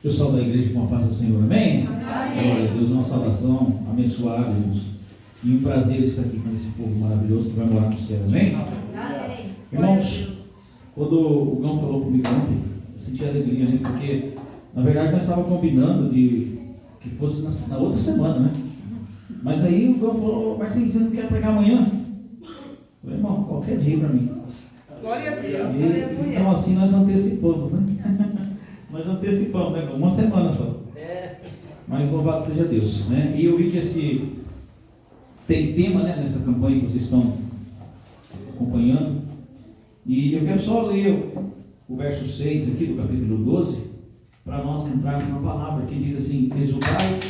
Eu saúdo a igreja com a paz do Senhor, amém? Glória a Deus, uma saudação abençoada, irmãos. E um prazer estar aqui com esse povo maravilhoso que vai morar no céu, amém? Irmãos, quando o Gão falou comigo ontem, eu senti alegria, né? Porque, na verdade, nós estávamos combinando de que fosse na outra semana, né? Mas aí o Gão falou, Marcinho, você não quer pregar amanhã? Eu falei, irmão, qualquer dia para mim. Glória a Deus. Então assim nós antecipamos, né? Nós antecipamos, né? Uma semana só. Mas louvado seja Deus, né? E eu vi que esse tem tema, né, nessa campanha que vocês estão acompanhando. E eu quero só ler o verso 6 aqui do capítulo 12, para nós entrarmos na palavra que diz assim: exultai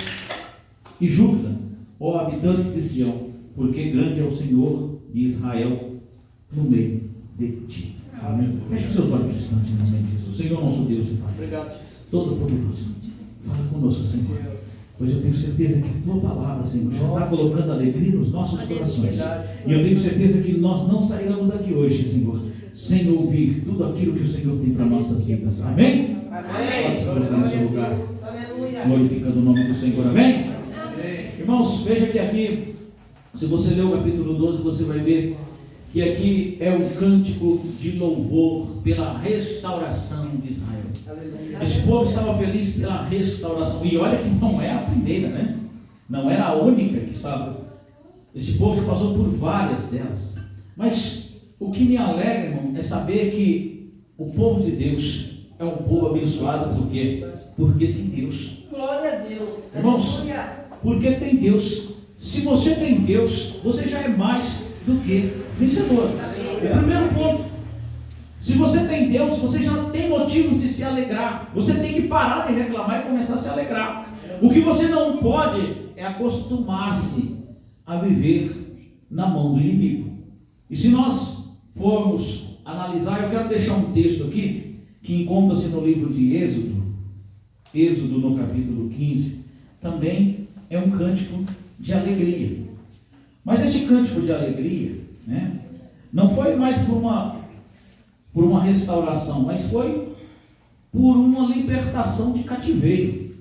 e júbila, ó habitantes de Sião, porque grande é o Senhor de Israel no meio de ti. Amém. Feche os seus olhos um instante em nome de Jesus. Senhor nosso Deus e Pai, Obrigado. Todo-Poderoso, fala conosco, Senhor, pois eu tenho certeza que a tua palavra, Senhor, já está colocando alegria nos nossos corações. E eu tenho certeza que nós não sairemos daqui hoje, Senhor, sem ouvir tudo aquilo que o Senhor tem para nossas vidas. Amém? Pode se colocar no seu lugar, glorificando o nome do Senhor. Amém? Irmãos, veja que aqui, se você ler o capítulo 12, você vai ver que aqui é um cântico de louvor pela restauração de Israel. Esse povo estava feliz pela restauração. E olha que não é a primeira, né? Não era a única que estava. Esse povo já passou por várias delas. Mas o que me alegra, irmão, é saber que o povo de Deus é um povo abençoado. Por quê? Porque tem Deus. Glória a Deus. Irmãos, porque tem Deus. Se você tem Deus, você já é mais do que vencedor. O primeiro ponto: se você tem Deus, você já tem motivos de se alegrar. Você tem que parar de reclamar e começar a se alegrar. O que você não pode é acostumar-se a viver na mão do inimigo. E se nós formos analisar, eu quero deixar um texto aqui que encontra-se no livro de Êxodo no capítulo 15. Também é um cântico de alegria. Mas esse cântico de alegria, né, não foi mais por uma restauração, mas foi por uma libertação de cativeiro,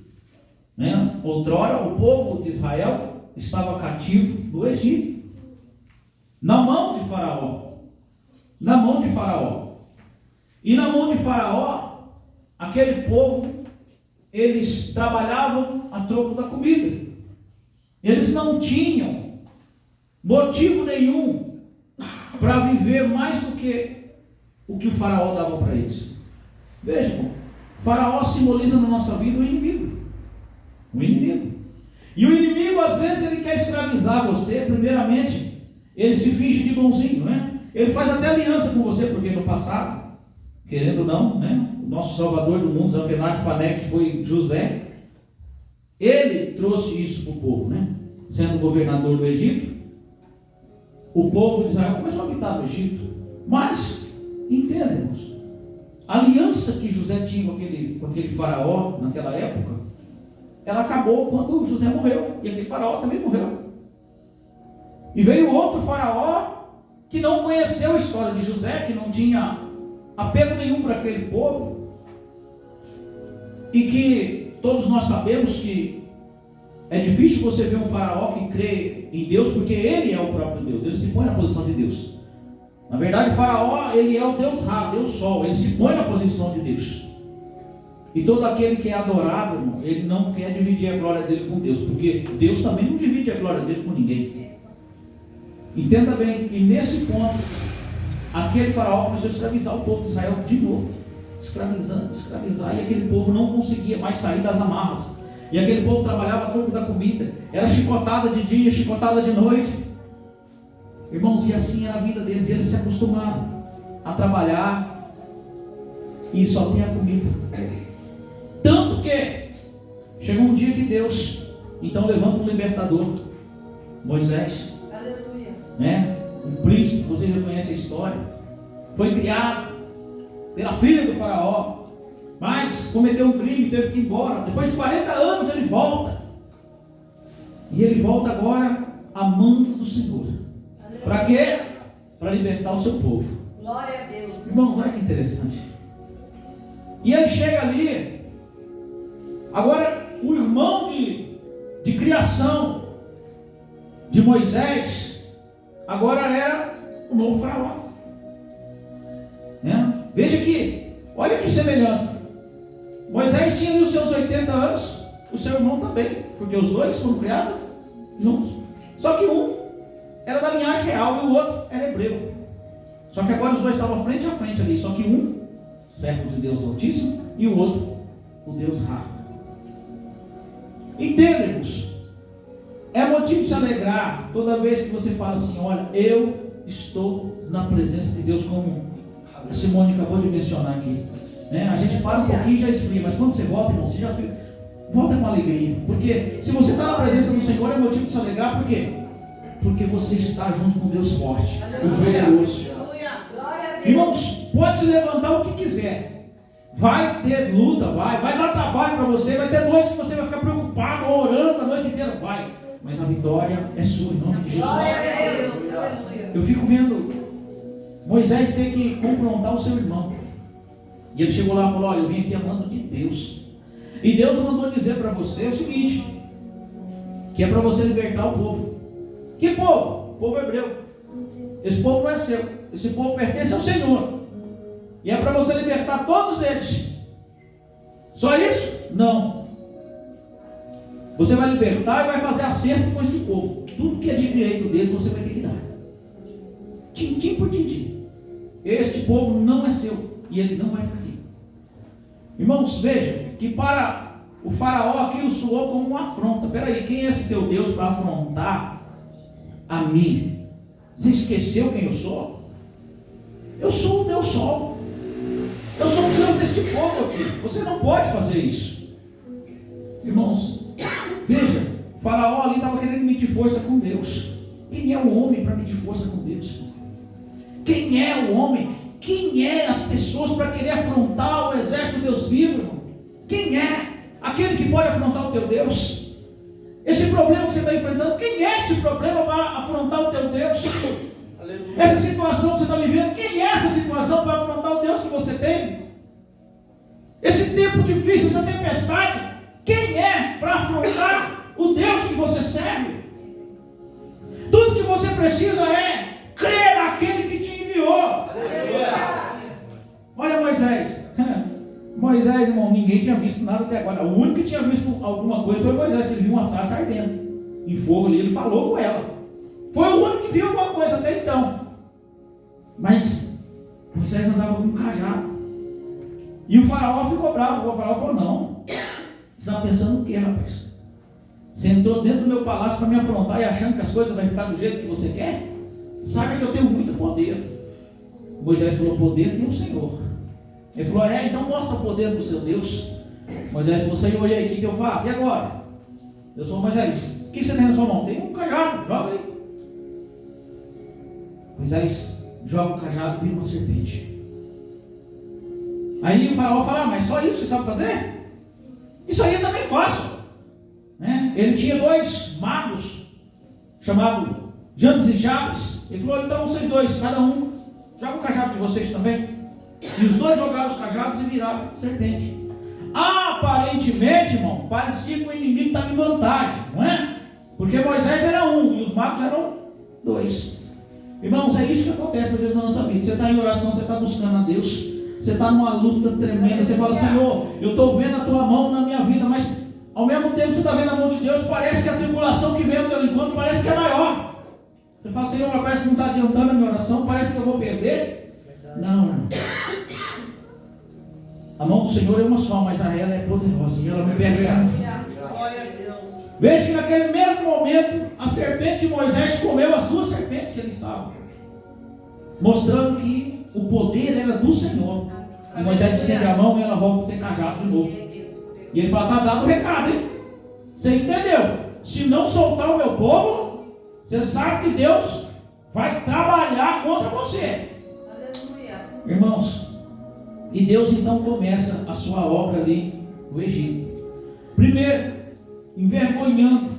né? Outrora o povo de Israel estava cativo no Egito, na mão de Faraó, e na mão de Faraó, aquele povo, eles trabalhavam a troco da comida. Eles não tinham motivo nenhum para viver mais do que o que o Faraó dava para eles. Vejam, Faraó simboliza na nossa vida o inimigo. E o inimigo, às vezes, ele quer escravizar você. Primeiramente, ele se finge de bonzinho, né? Ele faz até aliança com você, porque no passado, querendo ou não, né, o nosso salvador do mundo, Zafenat Paneque, que foi José, ele trouxe isso para o povo, né? Sendo governador do Egito, o povo de Israel começou a habitar no Egito. Mas, entenda, irmãos, a aliança que José tinha com aquele faraó naquela época, ela acabou quando José morreu, e aquele faraó também morreu. E veio outro faraó que não conheceu a história de José, que não tinha apego nenhum para aquele povo, e que todos nós sabemos que é difícil você ver um faraó que crê em Deus, porque ele é o próprio Deus, ele se põe na posição de Deus. Na verdade, o faraó, ele é o Deus Ra, Deus Sol, ele se põe na posição de Deus. E todo aquele que é adorado, irmão, ele não quer dividir a glória dele com Deus, porque Deus também não divide a glória dele com ninguém. Entenda bem, e nesse ponto, aquele faraó começou a escravizar o povo de Israel de novo, escravizar, e aquele povo não conseguia mais sair das amarras. E aquele povo trabalhava a troco da comida, era chicotada de dia, chicotada de noite. Irmãos, e assim era a vida deles, e eles se acostumaram a trabalhar e só tinha comida. Tanto que chegou um dia que Deus então levanta um libertador, Moisés. Aleluia. Né? Um príncipe, você já conhece a história, foi criado pela filha do faraó, mas cometeu um crime, teve que ir embora. Depois de 40 anos ele volta, e ele volta agora amando do Senhor. Para quê? Para libertar o seu povo. Glória a Deus. Irmãos, olha que interessante. E ele chega ali Agora, o irmão de criação de Moisés, agora era o novo faraó. Veja que, olha que semelhança. Moisés tinha ali os seus 80 anos, o seu irmão também, porque os dois foram criados juntos. Só que um era da linhagem real e o outro era hebreu. Só que agora os dois estavam frente a frente ali. Só que um, servo de Deus Altíssimo, e o outro, o Deus Ra. Entendemos? É motivo de se alegrar toda vez que você fala assim: olha, eu estou na presença de Deus, como a Simone acabou de mencionar aqui. A gente para um pouquinho e já esfria, mas quando você volta, irmão, você já fica, volta com alegria. Porque se você está na presença do Senhor, é motivo de se alegrar. Por quê? Porque você está junto com Deus forte, o poderoso. Irmãos, pode se levantar o que quiser. Vai ter luta, vai dar trabalho para você, vai ter noites que você vai ficar preocupado, orando a noite inteira, vai. Mas a vitória é sua, em nome de Jesus. Eu fico vendo Moisés ter que confrontar o seu irmão. E ele chegou lá e falou: olha, eu vim aqui a mando de Deus. E Deus mandou dizer para você o seguinte, que é para você libertar o povo. Que povo? O povo hebreu. Esse povo não é seu. Esse povo pertence ao Senhor. E é para você libertar todos eles. Só isso? Não. Você vai libertar e vai fazer acerto com este povo. Tudo que é de direito deles você vai ter que dar. Tintim por tintim. Este povo não é seu. E ele não vai ficar aqui. Irmãos, veja que para o faraó aquilo soou como uma afronta. Peraí, quem é esse teu Deus para afrontar a mim? Você esqueceu quem eu sou? Eu sou o Deus Sol. Eu sou o Deus deste povo aqui. Você não pode fazer isso. Irmãos, veja, o faraó ali estava querendo medir força com Deus. Quem é o homem para medir força com Deus? Quem é o homem? Quem é as pessoas para querer afrontar o exército de Deus vivo, irmão? Quem é aquele que pode afrontar o teu Deus? Esse problema que você está enfrentando, quem é esse problema para afrontar o teu Deus? Aleluia. Essa situação que você está vivendo, quem é essa situação para afrontar o Deus que você tem? Esse tempo difícil, essa tempestade, quem é para afrontar o Deus que você serve? Tudo que você precisa é crer naquele que te enviou. Aleluia. Olha Moisés. Moisés, irmão, ninguém tinha visto nada até agora. O único que tinha visto alguma coisa foi Moisés, que ele viu uma sarça ardendo em fogo ali, ele falou com ela. Foi o único que viu alguma coisa até então. Mas Moisés andava com um cajado. E o faraó ficou bravo. O faraó falou: não, você está pensando o quê, rapaz? Você entrou dentro do meu palácio para me afrontar e achando que as coisas vão ficar do jeito que você quer? Sabe que eu tenho muito poder. Moisés falou: poder tem o Senhor. Ele falou: então mostra o poder do seu Deus. Moisés falou: Senhor, e aí, o que eu faço? E agora? Deus falou: Moisés, o que você tem na sua mão? Tem um cajado, joga aí. Moisés joga o cajado e vira uma serpente. Aí o faraó fala: mas só isso você sabe fazer? Isso aí eu também faço. Ele tinha dois magos, chamados Jannes e Jabes. Ele falou: então vocês dois, cada um, joga o cajado de vocês também. E os dois jogaram os cajados e viraram serpente. Aparentemente, irmão, parecia que o inimigo estava em vantagem, não é? Porque Moisés era um e os magos eram dois. Irmãos, é isso que acontece às vezes na nossa vida. Você está em oração, você está buscando a Deus, você está numa luta tremenda, você fala: Senhor, eu estou vendo a tua mão na minha vida, mas ao mesmo tempo você está vendo a mão de Deus, parece que a tribulação que vem ao teu encontro parece que é maior. Você fala: Senhor, mas parece que não está adiantando a minha oração, parece que eu vou perder. Não, irmão. A mão do Senhor é uma só, mas ela é poderosa e ela me perdoa. Veja que naquele mesmo momento a serpente de Moisés comeu as duas serpentes que ele estava, mostrando que o poder era do Senhor. E Moisés estende a mão e ela volta a ser cajado de novo. E ele fala: está dado o recado, hein? Você entendeu? Se não soltar o meu povo, você sabe que Deus vai trabalhar contra você. Aleluia. Irmãos, e Deus então começa a sua obra ali no Egito. Primeiro, envergonhando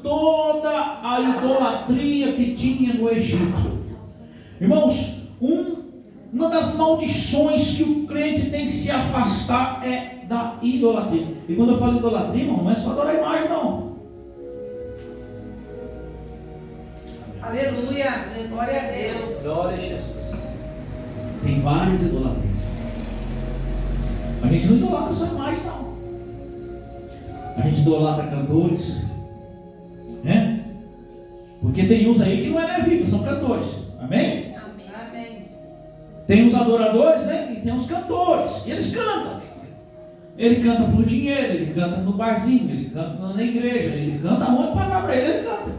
toda a idolatria que tinha no Egito. Irmãos, uma das maldições que o crente tem que se afastar é da idolatria. idolatria. E quando eu falo idolatria, irmão, não é só adorar a imagem, não. Aleluia. Glória a Deus. Glória a Jesus. Tem várias idolatrias. A gente não idolatra só a imagem, não. A gente idolatra cantores, né? Porque tem uns aí que não é levita, são cantores. Amém? Amém. Tem os adoradores, né? E tem os cantores. E eles cantam. Ele canta por dinheiro, ele canta no barzinho, ele canta na igreja, ele canta onde pagar para ele canta.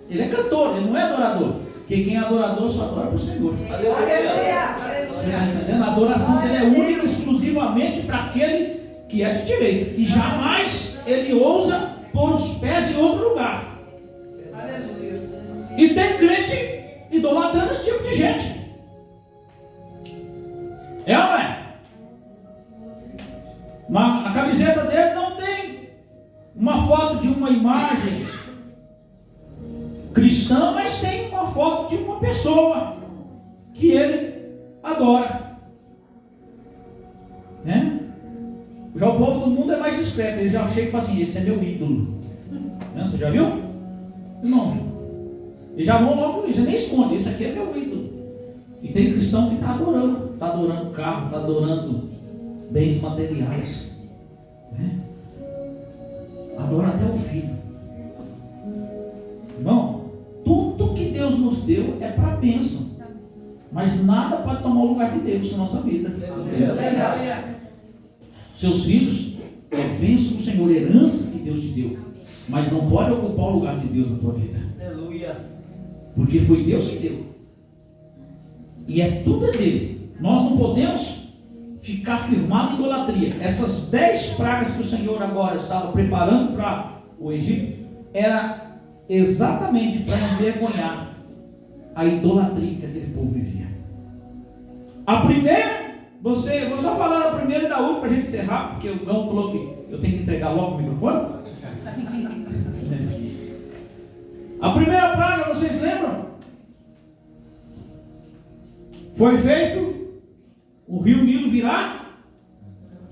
Ele é cantor, ele não é adorador. Porque quem é adorador só adora para o Senhor. Glória a Deus. Você está entendendo? A adoração dele é única e exclusivamente para aquele que é de direito. E jamais ele ousa pôr os pés em outro lugar. Aleluia. E tem crente idolatrando esse tipo de gente. É ou não é? Na camiseta dele não tem uma foto de uma imagem cristã, mas tem uma foto de uma pessoa que ele adora, né? Já o povo do mundo é mais discreto, ele já chega e fala assim: esse é meu ídolo, né? Você já viu? Não, eles já vão logo, eles já nem escondem, esse aqui é meu ídolo. E tem cristão que está adorando carro, está adorando bens materiais, né? Adora até o filho. Irmão, tudo que Deus nos deu é para bênção, mas nada pode tomar o lugar de Deus na nossa vida. Aleluia. Seus filhos é bênção do Senhor, herança que Deus te deu, mas não pode ocupar o lugar de Deus na tua vida. Aleluia. Porque foi Deus que deu. E tudo é dele. Nós não podemos ficar firmado em idolatria. Essas 10 pragas que o Senhor agora estava preparando para o Egito, era exatamente para envergonhar a idolatria que aquele povo vivia. A primeira, vou só falar da primeira e da última para a gente encerrar, porque o Gão falou que eu tenho que entregar logo o microfone. A primeira praga, vocês lembram? Foi feito o rio Nilo virar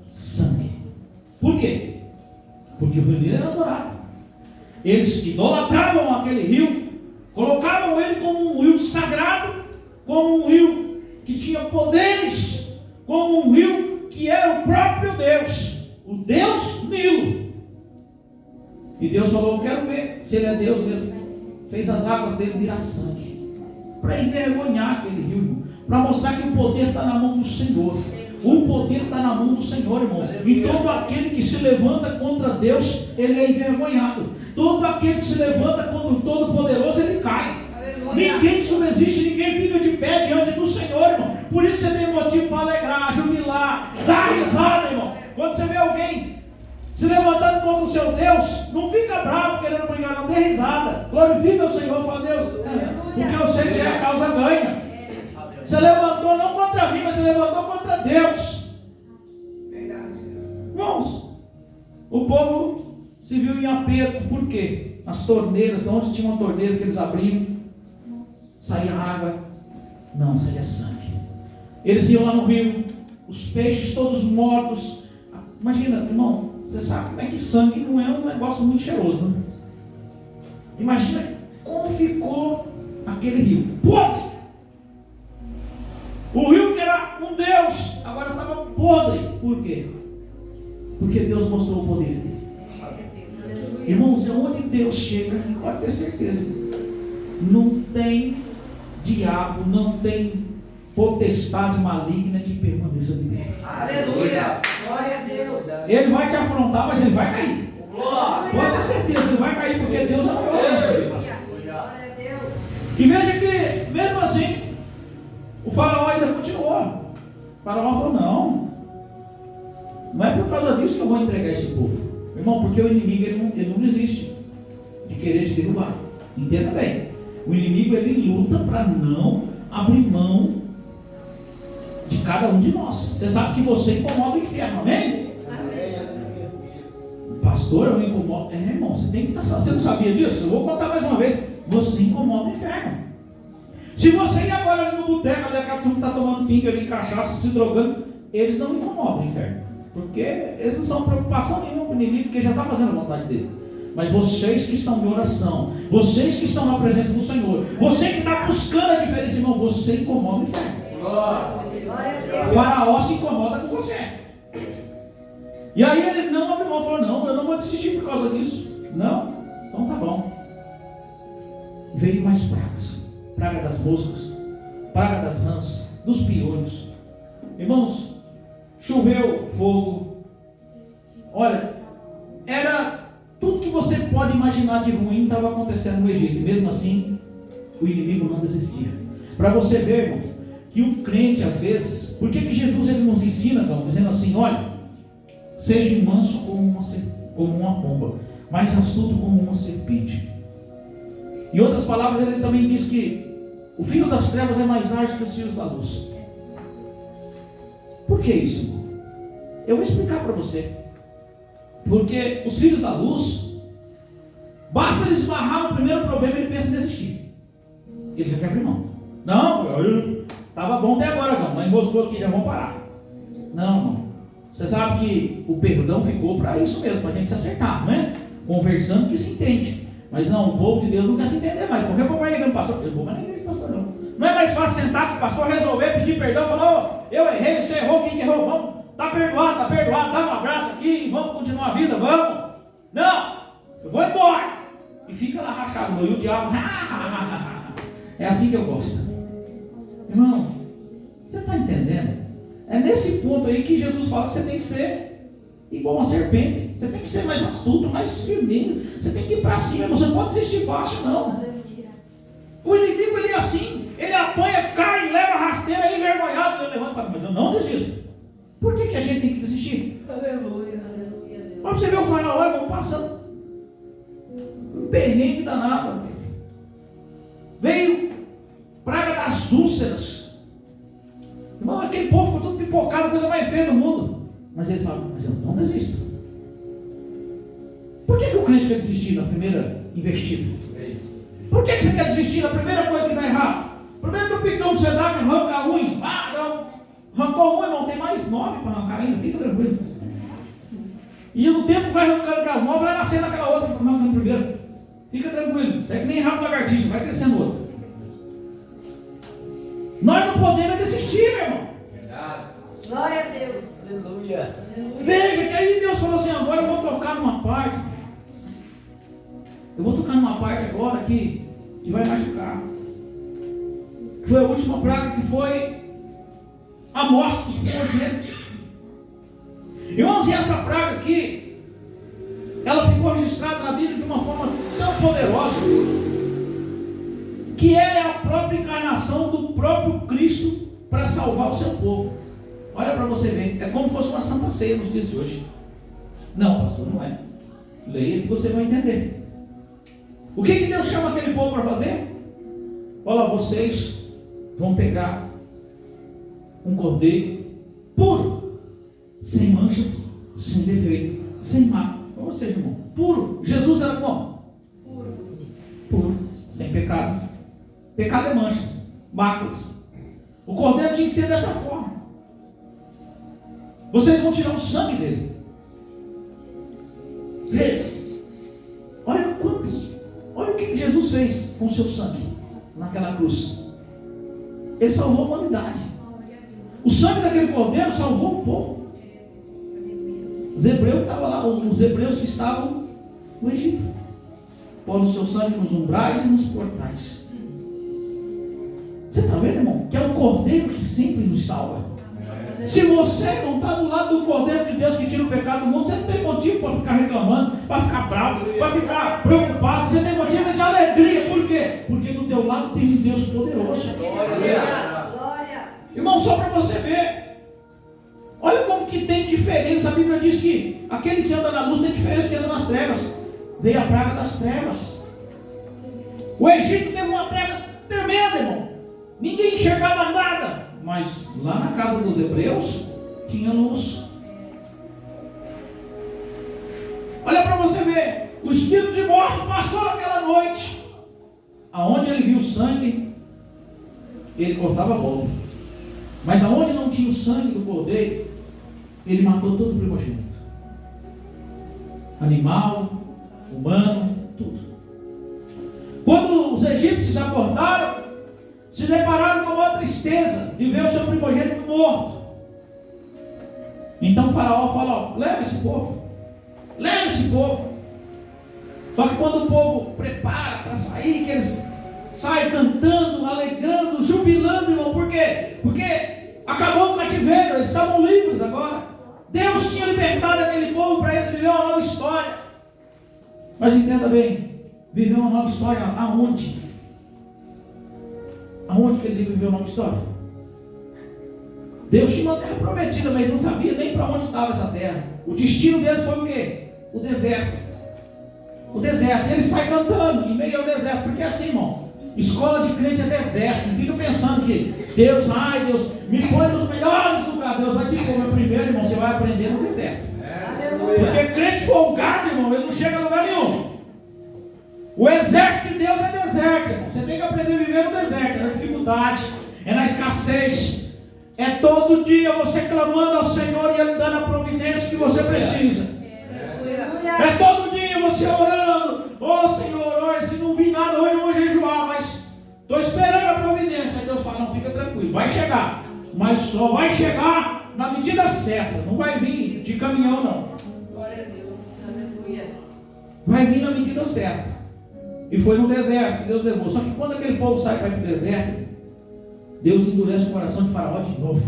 sangue. Por quê? Porque o rio Nilo era adorado. Eles idolatravam aquele rio, colocavam ele como um rio sagrado, como um rio que tinha poderes, como um rio que era o próprio Deus, o Deus Nilo. E Deus falou: eu quero ver se ele é Deus mesmo. Fez as águas dele virar sangue, para envergonhar aquele rio, para mostrar que o poder está na mão do Senhor. O poder está na mão do Senhor, irmão. E todo aquele que se levanta contra Deus, ele é envergonhado. Todo aquele que se levanta contra o Todo-Poderoso, ele cai. Aleluia. Ninguém subsiste, ninguém fica de pé diante do Senhor, irmão. Por isso você tem motivo para alegrar, jubilar, dar risada, irmão. Quando você vê alguém se levantando contra o seu Deus, não fica bravo querendo brigar, não, dê risada. Glorifica o Senhor, fala: Deus, porque eu sei que é a causa ganha. Você levantou não contra mim, mas você levantou contra Deus. Verdade. Irmãos, o povo se viu em aperto. Por quê? As torneiras, onde tinha uma torneira que eles abriam, saía água, não, saía sangue. Eles iam lá no rio, os peixes todos mortos. Imagina, irmão, você sabe como é que sangue não é um negócio muito cheiroso, né? Imagina como ficou aquele rio podre. O rio que era um Deus, agora estava podre. Por quê? Porque Deus mostrou o poder dele. Irmãos, onde Deus chega, pode ter certeza, não tem diabo, não tem potestade maligna que permaneça de pé. Aleluia. Glória a Deus. Ele vai te afrontar, mas ele vai cair. Glória. Pode ter certeza, ele vai cair, porque Deus é maior. Glória a Deus. E veja que, mesmo assim, o faraó ainda continuou. O faraó falou: não é por causa disso que eu vou entregar esse povo. Irmão, porque o inimigo ele não desiste de querer te derrubar. Entenda bem. O inimigo ele luta para não abrir mão de cada um de nós. Você sabe que você incomoda o inferno, amém? Pastor, eu incomodo. Irmão, você tem que estar. Você não sabia disso? Eu vou contar mais uma vez. Você incomoda o inferno. Se você ir agora ali no boteco, ali aquela turma está tomando pinga ali, cachaça, se drogando, eles não incomodam o inferno. Porque eles não são preocupação nenhuma com o inimigo, porque já está fazendo a vontade dele. Mas vocês que estão em oração, vocês que estão na presença do Senhor, você que está buscando a diferença, irmão, você incomoda o inferno. O faraó se incomoda com você. E aí ele não abriu mão e falou: não, eu não vou desistir por causa disso. Não, então tá bom. Veio mais pragas: praga das moscas, praga das rãs, dos piolhos. Irmãos, choveu fogo. Olha, era tudo que você pode imaginar de ruim estava acontecendo no Egito. E mesmo assim, o inimigo não desistia. Para você ver, irmãos, que o crente às vezes, por que Jesus ele nos ensina, então, dizendo assim: olha, seja manso como uma pomba, mais astuto como uma serpente. Em outras palavras, ele também diz que o filho das trevas é mais ágil que os filhos da luz. Por que isso, irmão? Eu vou explicar para você. Porque os filhos da luz, basta eles esbarrar no primeiro problema e ele pensa em desistir. Ele já quer abrir mão. Não, estava bom até agora, não, mas enroscou aqui, já vamos parar. Não, irmão. Você sabe que o perdão ficou para isso mesmo, para a gente se acertar, não é? Conversando que se entende. Mas não, o povo de Deus não quer se entender mais. Qualquer problema na igreja do pastor, eu vou mais na igreja do pastor, não. Não é mais fácil sentar com o pastor, resolver, pedir perdão, falar: eu errei, você errou, quem errou, vamos, está perdoado, dá um abraço aqui e vamos continuar a vida, vamos. Não, eu vou embora. E fica lá rachado, e o diabo, é assim que eu gosto. Irmão, você está entendendo? É nesse ponto aí que Jesus fala que você tem que ser igual uma serpente. Você tem que ser mais astuto, mais firme. Você tem que ir para cima. Você não pode desistir fácil, não. O inimigo, ele é assim. Ele apanha, cai, leva rasteira, é envergonhado. E eu levanto e falo: mas eu não desisto. Por que a gente tem que desistir? Aleluia, aleluia. Mas você vê o faraó, irmão, passando um perrengue danado. Veio praga das úlceras. Irmão, aquele povo ficou tudo pipocado, a coisa mais feia do mundo. Mas ele fala: mas eu não desisto. Por que o crente quer desistir na primeira investida? Por que você quer desistir na primeira coisa que dá errado? Primeiro tupicão que você dá, que arranca a unha. Ah, não. Arrancou uma, irmão, tem mais 9 para arrancar ainda, fica tranquilo. E no tempo vai arrancando com as 9, vai nascer naquela outra que arrancando primeiro. Fica tranquilo. Isso é que nem rabo de lagartixa, vai crescendo outra. Nós não podemos desistir, meu irmão. Glória a Deus. Aleluia. Veja que aí Deus falou assim: agora eu vou tocar numa parte. Eu vou tocar numa parte agora que vai machucar. Foi a última praga, que foi a morte dos primogênitos. Irmãos, e essa praga aqui, ela ficou registrada na Bíblia de uma forma tão poderosa, que ela é a própria encarnação do próprio Cristo para salvar o seu povo. Olha para você ver, é como se fosse uma santa ceia nos dias de hoje. Não, pastor, não é. Leia que você vai entender. O que Deus chama aquele povo para fazer? Olha, vocês vão pegar um cordeiro puro, sem manchas, sem defeito, sem mácula. Ou seja, irmão, puro. Jesus era como? Puro, sem pecado. Pecado é manchas, máculas. O cordeiro tinha que ser dessa forma. Vocês vão tirar o sangue dele. Veja, olha o que Jesus fez com o seu sangue naquela cruz. Ele salvou a humanidade. O sangue daquele cordeiro salvou o povo. Os hebreus que estavam lá, os hebreus que estavam no Egito, pondo o seu sangue nos umbrais e nos portais. Você está vendo, irmão? Que é o cordeiro que sempre nos salva. Se você não está do lado do Cordeiro de Deus que tira o pecado do mundo, você não tem motivo para ficar reclamando, para ficar bravo, para ficar preocupado. Você tem motivo de alegria. Por quê? Porque do teu lado tem um Deus poderoso. Glória. Irmão, só para você ver. Olha como que tem diferença. A Bíblia diz que aquele que anda na luz tem diferença do que anda nas trevas. Veio a praga das trevas. O Egito teve uma treva tremenda, irmão. Ninguém enxergava nada. Mas lá na casa dos hebreus tinha luz. Olha para você ver. O espírito de morte passou naquela noite. Aonde ele viu sangue, ele cortava a bola. Mas aonde não tinha o sangue do cordeiro, ele matou todo o primogênito. Animal, humano, tudo. Quando os egípcios acordaram, se depararam com a tristeza de ver o seu primogênito morto. Então o faraó falou: leva esse povo. Leva esse povo. Só que quando o povo prepara para sair, que eles saem cantando, alegrando, jubilando, irmão. Por quê? Porque acabou o cativeiro, eles estavam livres agora. Deus tinha libertado aquele povo para eles viver uma nova história. Mas entenda bem, viver uma nova história aonde? Aonde que eles iam viver uma nova história? Deus tinha uma terra prometida, mas não sabia nem para onde estava essa terra. O destino deles foi o quê? O deserto. O deserto. E eles saem cantando em meio ao deserto. Porque assim, irmão, escola de crente é deserto. Não fica pensando que Deus, ai Deus, me põe nos melhores lugares. Deus vai te pôr primeiro, irmão, você vai aprender no deserto. Porque crente folgado, irmão, ele não chega a lugar nenhum. O exército de Deus é deserto, irmão. Você tem que aprender a viver no deserto. É na dificuldade, é na escassez. É todo dia você clamando ao Senhor e Ele dando a providência que você precisa. É todo dia você orando: ô Senhor, olha, se não vir nada hoje eu vou jejuar, mas estou esperando a providência. Aí Deus fala: não, fica tranquilo, vai chegar, mas só vai chegar na medida certa, não vai vir de caminhão não. Glória a Deus, aleluia. Vai vir na medida certa. E foi no deserto que Deus levou. Só que quando aquele povo sai para ir para o deserto, Deus endurece o coração de Faraó de novo,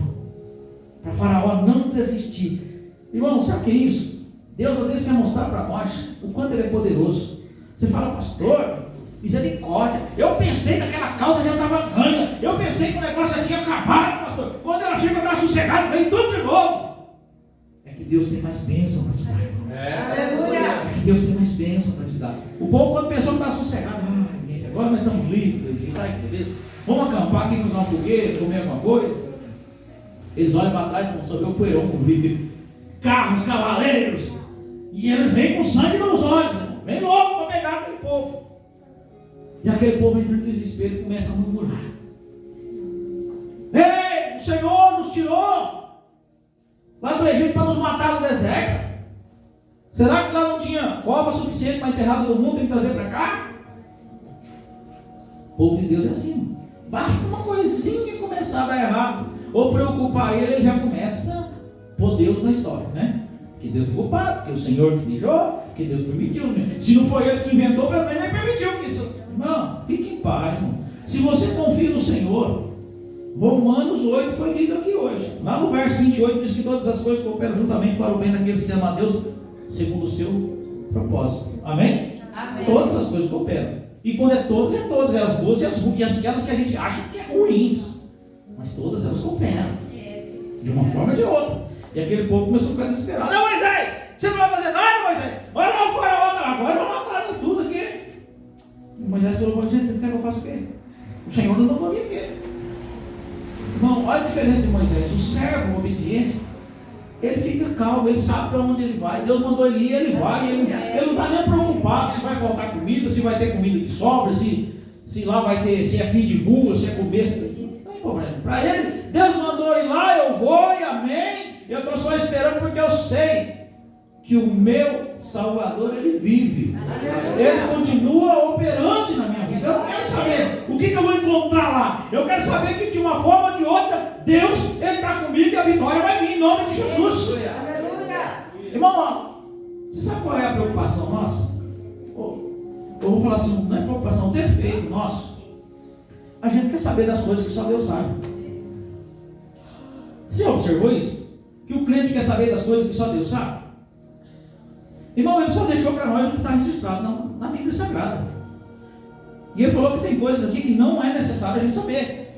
para Faraó não desistir. Irmão, sabe o que é isso? Deus às vezes quer mostrar para nós o quanto Ele é poderoso. Você fala: pastor, misericórdia, eu pensei que aquela causa já estava ganha, eu pensei que o negócio já tinha acabado, pastor. Quando eu achei que eu estava sossegado, veio tudo de novo. É que Deus tem mais bênção para te dar. Aleluia. É que Deus tem mais bênção para te dar. O povo, quando pensou que estava sossegado, gente, agora nós estamos livres, beleza, vamos acampar aqui, fazer uma fogueira, comer alguma coisa. Eles olham para trás e só vê o poeirão cobrindo, carros, cavaleiros, e eles vêm com sangue nos olhos, irmão. Vem logo para pegar aquele povo. E aquele povo entra em desespero e começa a murmurar: ei, o Senhor nos tirou lá do Egito para nos matar no deserto. Será que lá não tinha cova suficiente para enterrar todo mundo e trazer para cá? O povo de Deus é assim. Basta uma coisinha começar a dar errado ou preocupar ele já começa a pôr Deus na história, né? Que Deus é culpado, que o Senhor que deixou, que Deus permitiu. Se não foi Ele que inventou, pelo menos Ele permitiu que isso. Irmão, fique em paz, irmão. Se você confia no Senhor, Romanos 8 foi lido aqui hoje. Lá no verso 28 diz que todas as coisas cooperam juntamente para o bem daqueles que amam a Deus segundo o seu propósito. Amém? Amém. Todas as coisas cooperam. E quando é todas, é as boas e as ruins, e aquelas que a gente acha que é ruins. Mas todas elas cooperam. De uma forma ou de outra. E aquele povo começou a ficar desesperado: não, Moisés, você não vai fazer nada, Moisés. Olha lá fora, agora eu vou matar tudo aqui. E Moisés falou: gente, você quer que eu faça o quê? O Senhor não mandou vir aqui. Irmão, olha a diferença de Moisés. O servo obediente, ele fica calmo, ele sabe para onde ele vai. Deus mandou ele ir, ele vai. Ele não está nem preocupado se vai faltar comida, se vai ter comida que sobra, se lá vai ter, se é fim de rua, se é começo. Não tem problema. Para ele, Deus mandou ir lá, eu vou e amém. Eu estou só esperando porque eu sei que o meu Salvador, Ele vive. Ele continua operante na minha vida. Eu não quero saber o que eu vou encontrar lá. Eu quero saber que de uma forma ou de outra, Deus, Ele está comigo e a vitória vai vir em nome de Jesus. Aleluia. Irmão, você sabe qual é a preocupação nossa? Eu vou falar assim, não é preocupação, é um defeito nosso. A gente quer saber das coisas que só Deus sabe. Você já observou isso? Que o crente quer saber das coisas que só Deus sabe? Irmão, Ele só deixou para nós o que está registrado na Bíblia Sagrada. E Ele falou que tem coisas aqui que não é necessário a gente saber.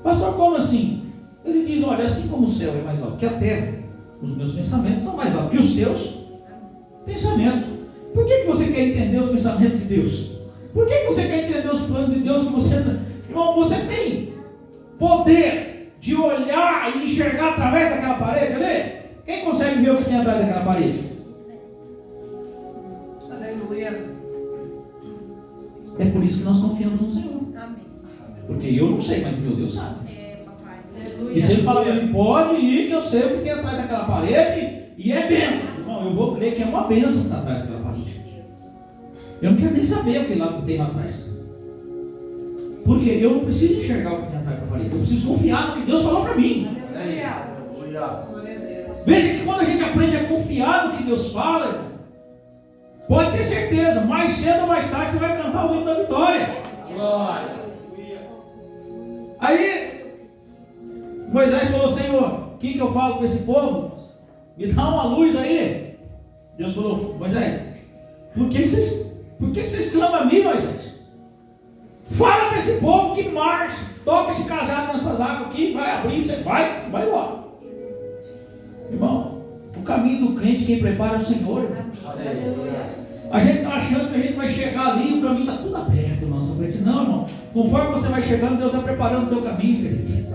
Pastor, como assim? Ele diz: olha, assim como o céu é mais alto que a terra, os meus pensamentos são mais altos que os teus pensamentos. Por que você quer entender os pensamentos de Deus? Por que você quer entender os planos de Deus que você... Irmão, você tem poder de olhar e enxergar através daquela parede ali? Quem consegue ver o que tem atrás daquela parede? Aleluia. É por isso que nós confiamos no Senhor. Amém. Porque eu não sei, mas meu Deus sabe. Papai. E se ele fala para mim, pode ir, que eu sei o que tem atrás daquela parede, e é bênção. Irmão, eu vou crer que é uma bênção que está atrás daquela parede. Eu não quero nem saber o que tem lá atrás. Porque eu não preciso enxergar o que tem atrás da parede. Eu preciso confiar no que Deus falou para mim. Veja que quando a gente aprende a confiar no que Deus fala, irmão, pode ter certeza, mais cedo ou mais tarde você vai cantar o hino da vitória. Glória. Aí Moisés falou: Senhor, o que eu falo com esse povo? Me dá uma luz aí. Deus falou: Moisés, por que vocês clamam a mim, Moisés? Fala para esse povo que marche, toca esse cajado nessas águas aqui, vai abrir, você vai embora. Irmão, o caminho do crente, quem prepara é o Senhor, irmão. Aleluia. A gente está achando que a gente vai chegar ali e o caminho está tudo aberto na nossa frente. Não, irmão. Conforme você vai chegando, Deus vai preparando o teu caminho, querido.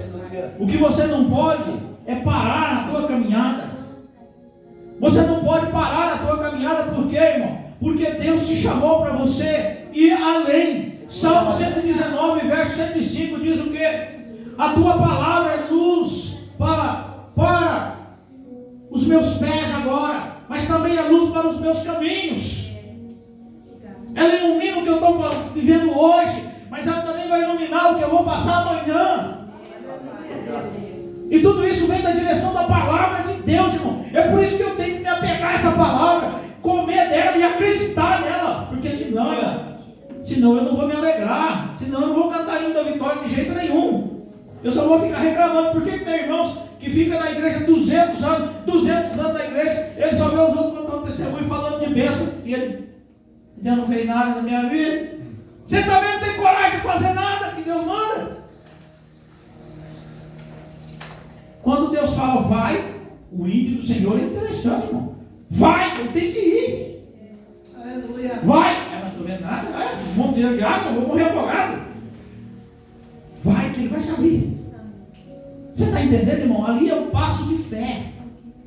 O que você não pode é parar na tua caminhada. Você não pode parar na tua caminhada, por quê, irmão? Porque Deus te chamou para você ir além. Salmo 119, verso 105 diz o quê? A tua palavra é luz para os meus pés agora, mas também é luz para os meus caminhos. Ela ilumina o que eu estou vivendo hoje, mas ela também vai iluminar o que eu vou passar amanhã. E tudo isso vem da direção da palavra de Deus, irmão. É por isso que eu tenho que me apegar a essa palavra, comer dela e acreditar nela, porque senão eu não vou me alegrar, senão eu não vou cantar ainda a vitória de jeito nenhum. Eu só vou ficar reclamando. Por que tem irmãos que ficam na igreja 200 anos da igreja, ele só vê os outros contando testemunho, falando de bênção, e ele já não fez nada na minha vida? Você também não tem coragem de fazer nada que Deus manda? Quando Deus fala vai, o índio do Senhor é interessante, irmão. Vai, eu tenho que ir. Aleluia. Vai, eu não estou vendo nada, vai, um monte de água, eu vou morrer afogado. Vai, que ele vai se abrir. Você está entendendo, irmão? Ali é um passo de fé.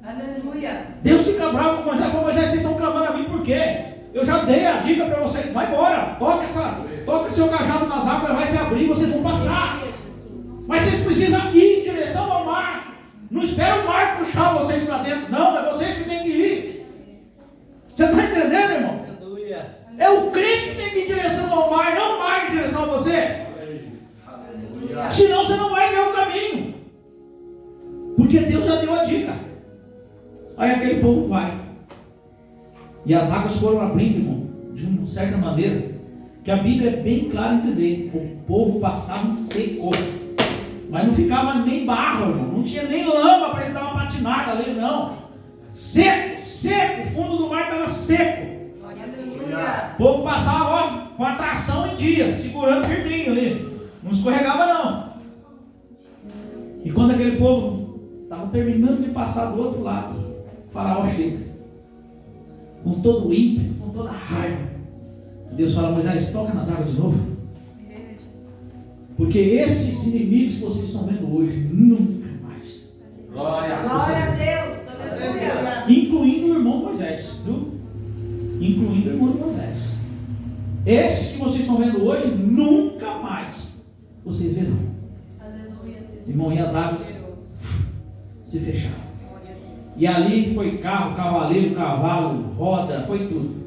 Aleluia. Deus fica bravo com Moisés. Falou: Moisés, vocês estão clamando a mim por quê? Eu já dei a dica para vocês. Vai embora, toca seu cajado nas águas, vai se abrir, vocês vão passar. Mas vocês precisam ir em direção ao mar. Não espera o mar puxar vocês para dentro. Não, é vocês que têm que ir. Você está entendendo, irmão? Aleluia. É o crente que tem que ir em direção ao mar, não o mar em direção a você. Aleluia. Senão você não vai ver o caminho. Porque Deus já deu a dica. Aí aquele povo vai. E as águas foram abrindo, irmão, de uma certa maneira, que a Bíblia é bem clara em dizer: o povo passava seco. Mas não ficava nem barro, irmão. Não tinha nem lama para eles dar uma patinada ali, não. Seco. O fundo do mar estava seco. Aleluia. O povo passava, ó, com a tração em dia, segurando firminho ali. Não escorregava, não. E quando aquele povo estava terminando de passar do outro lado, o faraó chega, com todo o ímpeto, com toda a raiva. Deus fala: Moisés, toca nas águas de novo. Porque esses inimigos que vocês estão vendo hoje, nunca mais. Glória. Glória a Deus. Aleluia. Incluindo o irmão Moisés, viu? Incluindo o irmão de Moisés. Esses que vocês estão vendo hoje, nunca mais vocês verão. Aleluia. Irmão, e as águas se fecharam. E ali foi carro, cavaleiro, cavalo, roda, foi tudo.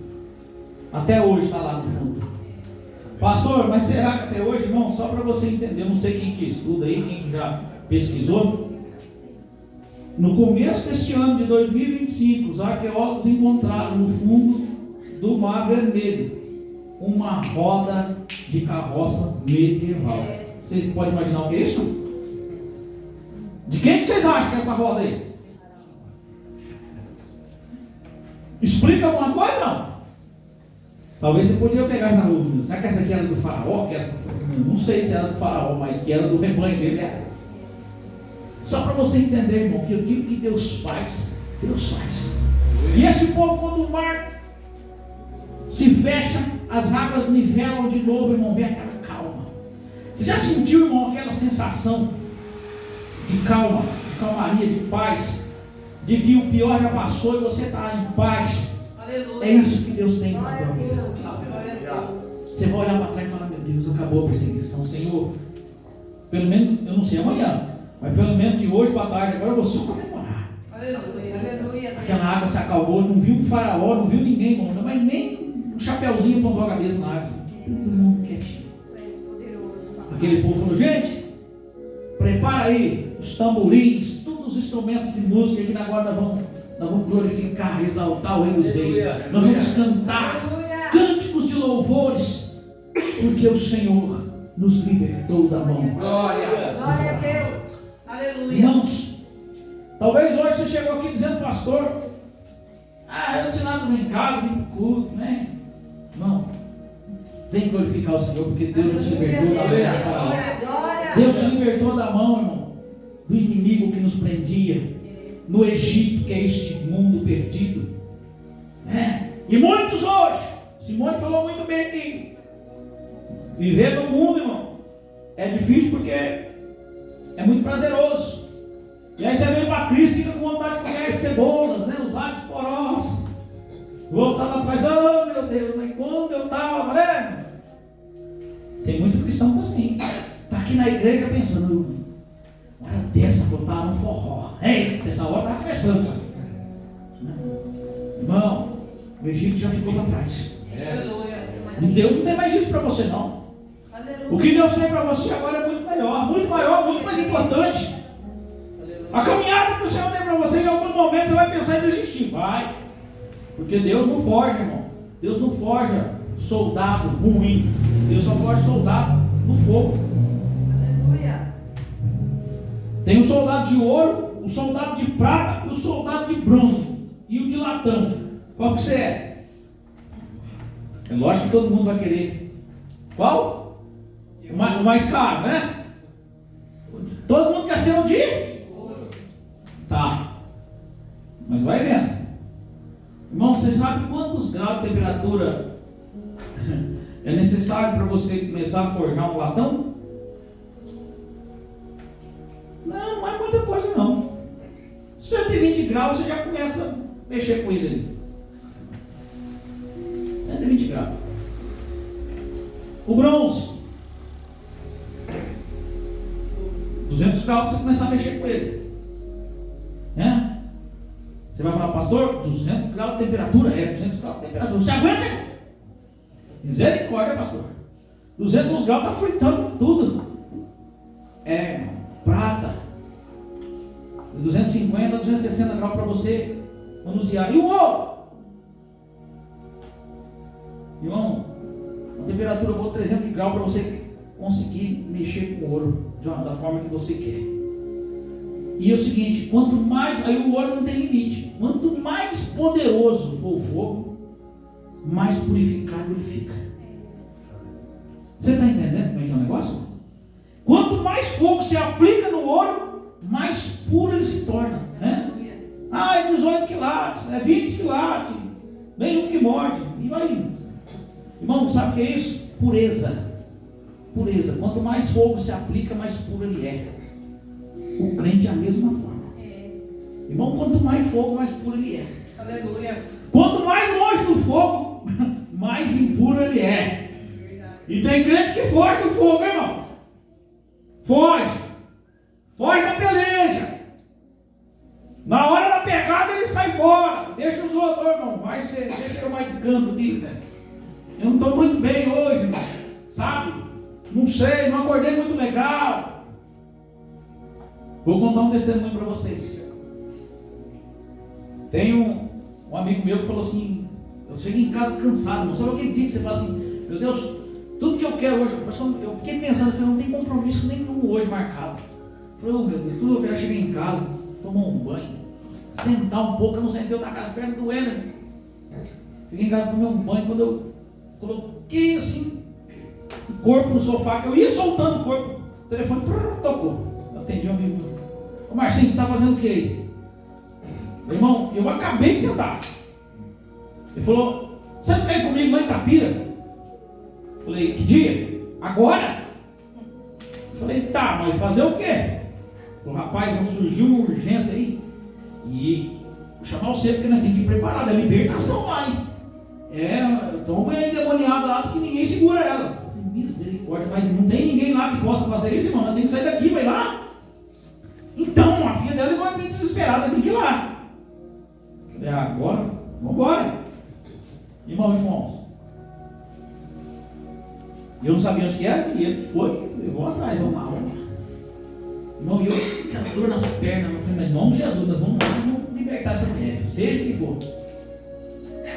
Até hoje está lá no fundo. Pastor, mas será que até hoje, irmão? Só para você entender, eu não sei quem que estuda aí, quem já pesquisou. No começo deste ano de 2025, os arqueólogos encontraram no fundo do Mar Vermelho uma roda de carroça medieval. Vocês podem imaginar o que é isso? De quem que vocês acham que é essa roda aí? Explica alguma coisa, não? Talvez você poderia pegar na dúvida. Será que essa aqui era do faraó? Não sei se era do faraó, mas que era do rebanho dele. Só para você entender, irmão, que eu digo que Deus faz, Deus faz. E esse povo, quando o mar se fecha, as águas nivelam de novo, irmão, vem aquela calma. Você já sentiu, irmão, aquela sensação de calma, de calmaria, de paz, de que o pior já passou e você está em paz? Aleluia. É isso que Deus tem para Glória a nós. Deus. Glória a Deus. Você vai olhar para trás e falar: meu Deus, acabou a perseguição, Senhor. Pelo menos, eu não sei amanhã, Mas pelo menos de hoje para tarde, agora eu vou só comemorar. Aleluia. Aquela água se acalmou, não viu um faraó, não viu ninguém, irmão, mas nem um chapeuzinho apontou a cabeça na água. Todo mundo quietinho. Aquele povo falou: gente, prepara aí os tamborins, todos os instrumentos de música que agora nós vamos glorificar, exaltar o Rei dos Reis. Nós vamos cantar cânticos de louvores, porque o Senhor nos libertou da mão. Glória a Deus. Aleluia. Irmãos, talvez hoje você chegou aqui dizendo: pastor, eu não tinha nada a fazer em casa, vim para o culto, né? Não, vem glorificar o Senhor, porque Deus te libertou da mão. Deus te libertou da mão, irmão, do inimigo que nos prendia no Egito, que é este mundo perdido, né? E muitos hoje, Simone falou muito bem aqui, viver no mundo, irmão, é difícil porque é muito prazeroso. E aí você vem para Cristo e fica com vontade de comer as cebolas, né? Os alhos porosos. Voltar lá atrás: oh meu Deus, mas quando eu estava, né? Tem muito cristão assim, está aqui na igreja pensando: hora dessa eu estava no forró. Ei, essa hora estava começando. Irmão, o Egito já ficou para trás. Deus não tem mais isso para você, não. O que Deus tem para você agora é muito melhor, muito maior, muito mais importante. A caminhada que o Senhor tem para você, em algum momento você vai pensar em desistir. Vai. Porque Deus não foge, irmão. Deus não foge soldado ruim. Deus só foge soldado no fogo. Aleluia. Tem o soldado de ouro, o soldado de prata e o soldado de bronze. E o de latão. Qual que você é? É lógico que todo mundo vai querer. Qual? O mais caro, né? Todo mundo quer ser o de? Tá. Mas vai vendo. Irmão, você sabe quantos graus de temperatura é necessário para você começar a forjar um latão? Não é muita coisa não. 120 graus você já começa a mexer com ele ali. 120 graus. O bronze, 200 graus você começar a mexer com ele, né? Você vai falar: pastor, 200 graus de temperatura? 200 graus de temperatura. Você aguenta? Misericórdia, pastor. 200 graus está fritando tudo. Prata. De 250 a 260 graus para você manusear. E o ouro? Irmão, uma temperatura boa, 300 graus para você conseguir mexer com o ouro da forma que você quer. E é o seguinte: quanto mais, aí o ouro não tem limite. Quanto mais poderoso for o fogo, mais purificado ele fica. Você está entendendo como é que é o negócio? Quanto mais fogo se aplica no ouro, mais puro ele se torna, né? É 18 quilates, é 20 quilates, nenhum que morde, e vai indo. Irmão, sabe o que é isso? Pureza. Pureza. Quanto mais fogo se aplica, mais puro ele é. O crente é a mesma forma. Irmão, quanto mais fogo, mais puro ele é. Aleluia. Quanto mais longe do fogo, mais impuro ele é. E tem crente que foge do fogo, irmão. Foge da peleja. Na hora da pegada ele sai fora. Deixa os outros: irmão, deixa eu mais de canto aqui. Eu não estou muito bem hoje, irmão. Sabe? Não sei, não acordei muito legal. Vou contar um testemunho para vocês. Tem um amigo meu que falou assim: eu cheguei em casa cansado, irmão. Sabe aquele dia que você fala assim: meu Deus, tudo que eu quero hoje, eu fiquei pensando, eu não tenho compromisso nenhum hoje marcado. Eu falei: oh meu Deus, tudo eu quero é chegar em casa, tomar um banho, sentar um pouco. Eu não sentei, eu estava com as pernas doendo, irmão. Cheguei em casa, tomei um banho. Quando eu coloquei assim o corpo no sofá, que eu ia soltando o corpo, o telefone tocou. Eu atendi um amigo meu: ô Marcinho, você está fazendo o que aí? Meu irmão, eu acabei de sentar. Ele falou: você não quer ir comigo lá em Itapira? Eu falei: que dia? Agora? Eu falei: tá, mas fazer o quê? O rapaz, não surgiu uma urgência aí. E vou chamar você porque nós temos que ir preparado. É libertação lá, hein? Tem uma mulher endemoniada lá que ninguém segura ela. Misericórdia, mas não tem ninguém lá que possa fazer isso, irmão. Nós temos que sair daqui, vai lá. Então, a filha dela igual bem desesperada, tem que ir lá. Eu falei, agora, vamos embora. Irmão, e fomos. Eu não sabia onde que era, e ele foi, levou atrás, vamos lá. Irmão, e eu, aquela dor nas pernas, eu falei, mas em nome de Jesus, nós vamos lá, vamos libertar essa mulher, seja quem for.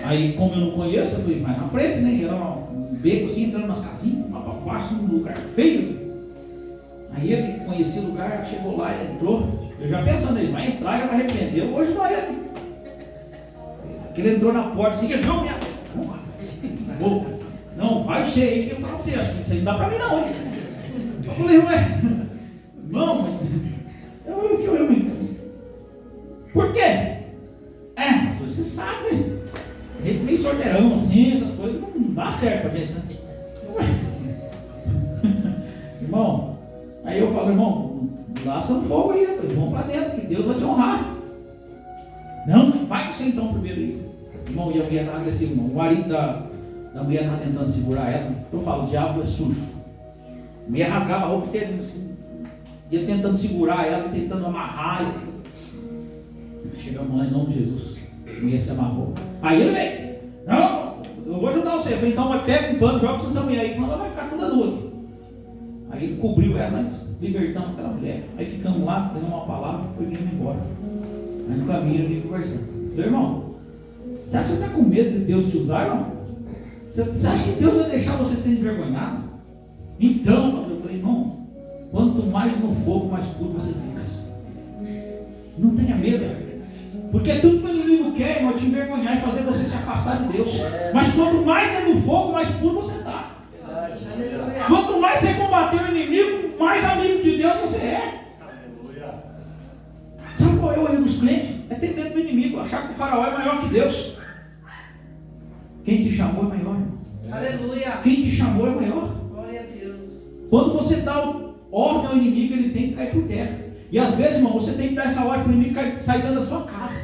Aí, como eu não conheço, eu falei, vai na frente, né? E era um beco assim, entrando nas casinhas, lá para baixo, num lugar feio. Aí ele conhecia o lugar, chegou lá, ele entrou. Eu já pensando, ele vai entrar, já vai arrepender, eu vou ajudar ele. Ele entrou na porta assim, ele viu minha. Não, vai você aí que eu falo pra você, acho que isso aí não dá pra mim não, hein? Eu falei, ué, não, por quê? Mas você sabe, né? A gente meio sorteirão assim, essas coisas não dá certo pra gente, né? Irmão, aí eu falo, irmão, lasca no fogo aí, rapaz, vamos pra dentro, que Deus vai te honrar. Não, vai você então primeiro aí. Irmão, e a mulher estava assim, irmão, o marido da mulher estava tentando segurar ela. Eu falo, o diabo é sujo. A mulher rasgava a roupa inteira, assim, ia tentando segurar ela, tentando amarrar. Chegamos lá em nome de Jesus. A mulher se amarrou. Aí ele veio. Não, eu vou ajudar você. Eu falei, então pega um pano, joga essa mulher aí, senão ela vai ficar toda nua. Aí ele cobriu ela, nós libertamos aquela mulher. Aí ficamos lá, dando uma palavra, foi vindo embora. Aí no caminho eu vim conversando. Falei, irmão, você acha que você está com medo de Deus te usar, irmão? Você acha que Deus vai deixar você ser envergonhado? Então, eu falei, irmão, quanto mais no fogo, mais puro você fica. Não tenha medo. Porque tudo que o inimigo quer, irmão, é te envergonhar e fazer você se afastar de Deus. Mas quanto mais dentro do fogo, mais puro você está. Quanto mais você combater o inimigo, mais amigo de Deus você é. Sabe qual é o erro dos crentes? É ter medo do inimigo, achar que o faraó é maior que Deus. Quem te chamou é maior, irmão. Aleluia. Quem te chamou é maior. Glória a Deus. Quando você dá ordem ao inimigo, ele tem que cair por terra. E às vezes, irmão, você tem que dar essa ordem para o inimigo sair dentro da sua casa,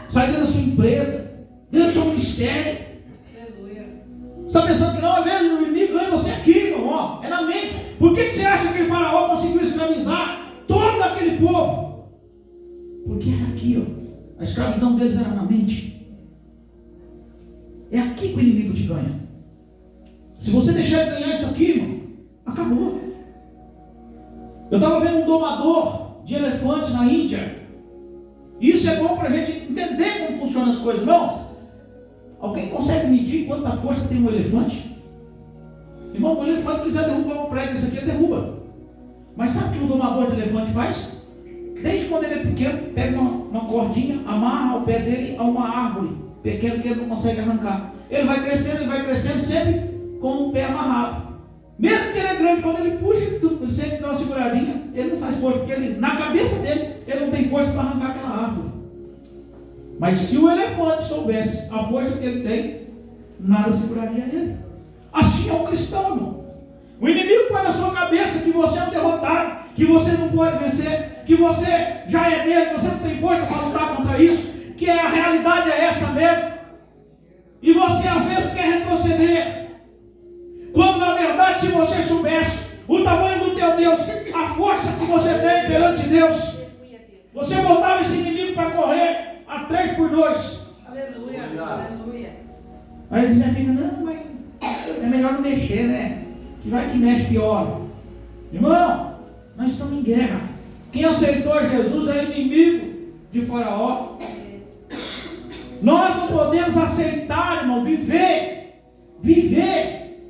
sair dentro da sua empresa, dentro do seu ministério. Aleluia. Você está pensando que não, às vezes o inimigo ganha você aqui, irmão, ó, é na mente. Por que você acha que aquele faraó conseguiu escravizar todo aquele povo? Porque era aqui, ó. A escravidão deles era na mente. É aqui que o inimigo te ganha. Se você deixar ele ganhar isso aqui, irmão, acabou. Eu estava vendo um domador de elefante na Índia. Isso é bom para a gente entender como funcionam as coisas, não? Alguém consegue medir quanta força tem um elefante? Irmão, o elefante quiser derrubar um prédio, isso aqui ele derruba. Mas sabe o que o domador de elefante faz? Desde quando ele é pequeno, pega uma cordinha, amarra o pé dele a uma árvore pequena que ele não consegue arrancar. Ele vai crescendo sempre com o pé amarrado. Mesmo que ele é grande, quando ele puxa, ele sempre dá uma seguradinha, ele não faz força, porque na cabeça dele, ele não tem força para arrancar aquela árvore. Mas se o elefante soubesse a força que ele tem, nada seguraria ele. Assim é o cristão, irmão. O inimigo põe na sua cabeça que você é um derrotado, que você não pode vencer, que você já é dele, que você não tem força para lutar contra isso, que a realidade é essa mesmo. E você às vezes quer retroceder. Quando na verdade, se você soubesse o tamanho do teu Deus, a força que você tem perante Deus, você botava esse inimigo para correr a 3x2. Aleluia. Aleluia. Aí você fica, não, mas é melhor não mexer, né? Que vai que mexe pior. Irmão, nós estamos em guerra. Quem aceitou Jesus é inimigo de Faraó. Nós não podemos aceitar, irmão, viver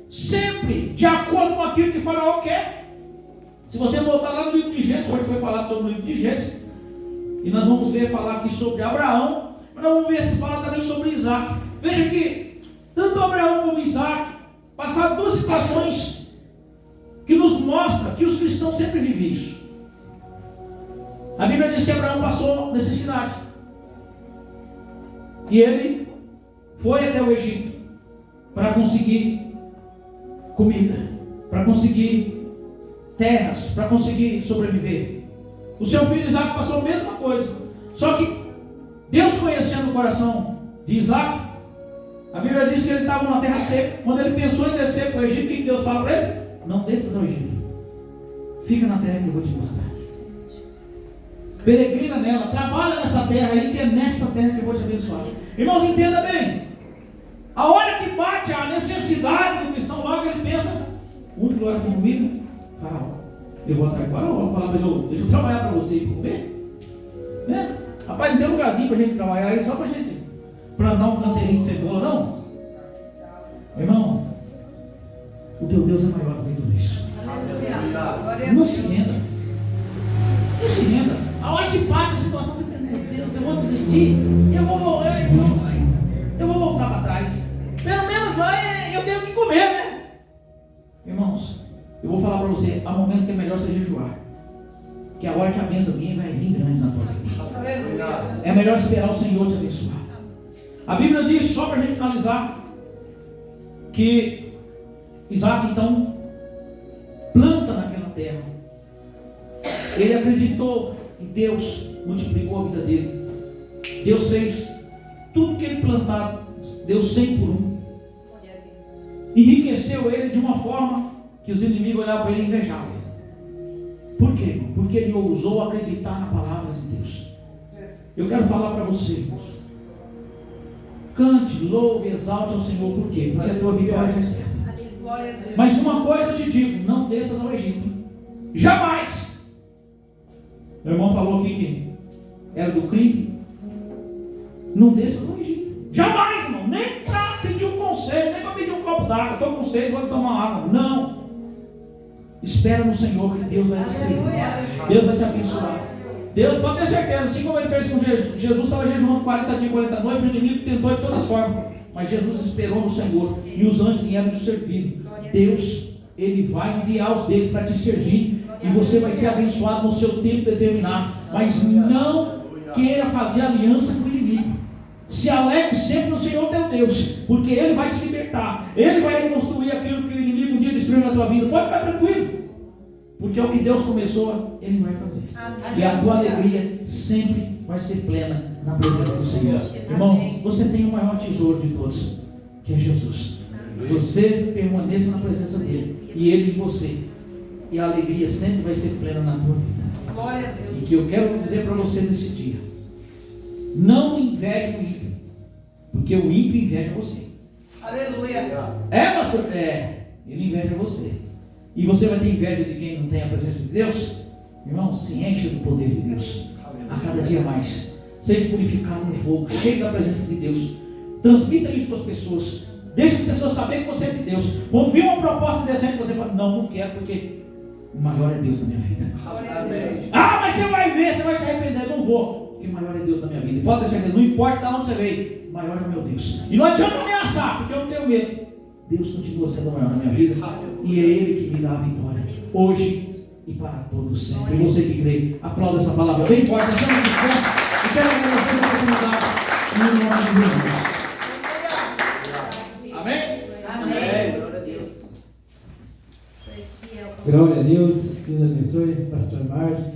sempre de acordo com aquilo que Faraó quer. Se você voltar lá no livro de Gênesis, hoje foi falado sobre o livro de Gênesis, e nós vamos ver falar aqui sobre Abraão, mas nós vamos ver se fala também sobre Isaac. Veja que tanto Abraão como Isaac passaram duas situações que nos mostram que os cristãos sempre vivem isso. A Bíblia diz que Abraão passou necessidade, e ele foi até o Egito para conseguir comida, para conseguir terras, para conseguir sobreviver. O seu filho Isaac passou a mesma coisa, só que Deus, conhecendo o coração de Isaac, a Bíblia diz que ele estava numa terra seca. Quando ele pensou em descer para o Egito, o que Deus fala para ele? Não desças ao Egito, fica na terra que eu vou te mostrar. peregrina nela, trabalha nessa terra aí, que é nessa terra que eu vou te abençoar. Irmãos, entenda bem, a hora que bate a necessidade do cristão, logo ele pensa, muito glória aqui comigo, Faraó, eu vou atrás do Faraó, vou falar para ele, deixa eu trabalhar para você e comer, né? Rapaz, não tem lugarzinho para a gente trabalhar aí, só para a gente plantar um canteirinho de cebola, não? Irmão, o teu Deus é maior do que tudo isso. Não se renda. Não se renda. A hora que bate a situação, você pensa, meu Deus, eu vou desistir, eu vou voltar para trás. Pelo menos lá eu tenho que comer, né? Irmãos, eu vou falar para você, há momentos que é melhor você jejuar. Que a hora que a bênção vinha, vai vir grande na tua vida. É melhor esperar o Senhor te abençoar. A Bíblia diz, só para a gente finalizar, que Isaac então planta naquela terra. Ele acreditou e Deus multiplicou a vida dele. Deus fez tudo que ele plantava, deu 100 por 1. Enriqueceu ele de uma forma que os inimigos olhavam para ele e invejavam ele. Por quê, irmão? Porque ele ousou acreditar na palavra de Deus. Eu quero falar para você, irmãos. Cante, louve, exalte ao Senhor. Por quê? Porque a tua vida vai ser certa. Mas uma coisa eu te digo, não desças ao Egito. Jamais. Meu irmão falou aqui que era do crime. Não desças ao Egito. Jamais, irmão. Nem para pedir um conselho, nem para pedir um copo d'água. Estou com sede, vou tomar água. Não. Espera no Senhor que Deus vai te servir. Deus vai te abençoar. Deus pode ter certeza, assim como ele fez com Jesus. Jesus estava jejuando 40 dias, 40 noites, o inimigo tentou de todas as formas. Mas Jesus esperou no Senhor e os anjos vieram nos servir. Deus, ele vai enviar os dele para te servir e você vai ser abençoado no seu tempo determinado. Mas não queira fazer aliança com o inimigo. Se alegre sempre no Senhor teu Deus, porque ele vai te libertar. Ele vai reconstruir aquilo que o inimigo um dia destruiu na tua vida. Pode ficar tranquilo. Porque o que Deus começou, Ele vai fazer. Amém. E a tua alegria sempre vai ser plena na presença do Senhor. Irmão, você tem o maior tesouro de todos, que é Jesus. Amém. Você permaneça na presença dEle e Ele em você. E a alegria sempre vai ser plena na tua vida. Glória a Deus. E que eu quero dizer para você nesse dia: não inveje o ímpio, porque o ímpio inveja você. Aleluia. Pastor? Ele inveja você. E você vai ter inveja de quem não tem a presença de Deus? Irmão, se enche do poder de Deus a cada dia mais. Seja purificado no fogo, cheio da presença de Deus. Transmita isso para as pessoas. Deixe as pessoas saberem que você é de Deus. Quando vir uma proposta decente, você fala: não quero, porque o maior é Deus na minha vida. Amém. Mas você vai ver, você vai se arrepender. Não vou, porque o maior é Deus na minha vida. Pode ter certeza, não importa de onde você veio, o maior é o meu Deus. E não adianta ameaçar, porque eu não tenho medo. Deus continua sendo o maior na minha vida. E é Ele que me dá a vitória, hoje e para todos sempre. E você que crê, aplauda essa palavra bem forte. Estamos de pé. E quero agradecer a oportunidade no nome de Jesus. Amém? Amém. Glória a Deus. Glória a Deus. Deus abençoe, pastor Márcio.